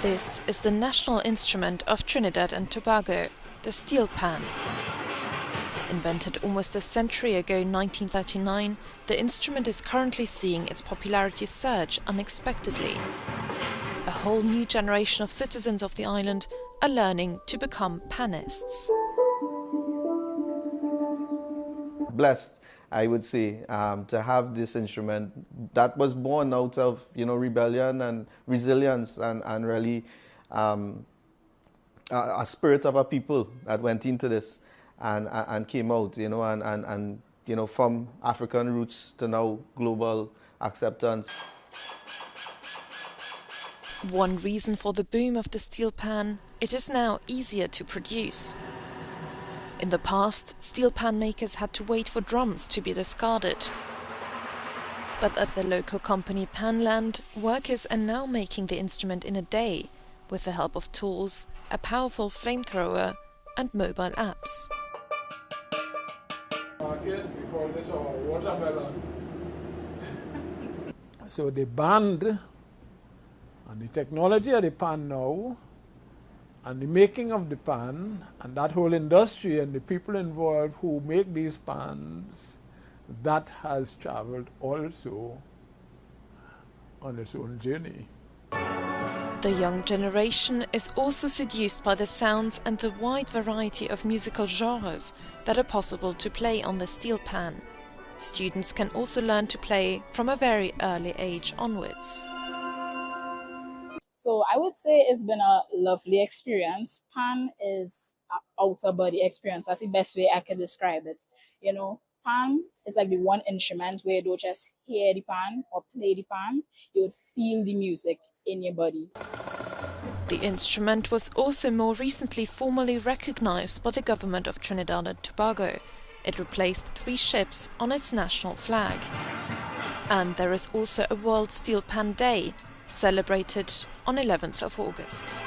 This is the national instrument of Trinidad and Tobago, the steelpan. Invented almost a century ago in 1939, the instrument is currently seeing its popularity surge unexpectedly. A whole new generation of citizens of the island are learning to become panists. Blessed, I would say, to have this instrument that was born out of rebellion and resilience and really a spirit of a people that went into this and came out, and from African roots to now global acceptance. One reason for the boom of the steelpan, it is now easier to produce. In the past, steelpan makers had to wait for drums to be discarded. But at the local company Panland, workers are now making the instrument in a day, with the help of tools, a powerful flamethrower and mobile apps. We call this our watermelon. So the band and the technology of the pan now, and the making of the pan, and that whole industry and the people involved who make these pans, that has traveled also on its own journey. The young generation is also seduced by the sounds and the wide variety of musical genres that are possible to play on the steelpan. Students can also learn to play from a very early age onwards. So I would say it's been a lovely experience. Pan is an outer body experience. That's the best way I can describe it. Pan is like the one instrument where you don't just hear the pan or play the pan, you would feel the music in your body. The instrument was also more recently formally recognized by the government of Trinidad and Tobago. It replaced 3 ships on its national flag. And there is also a World Steelpan Day, celebrated on 11th of August.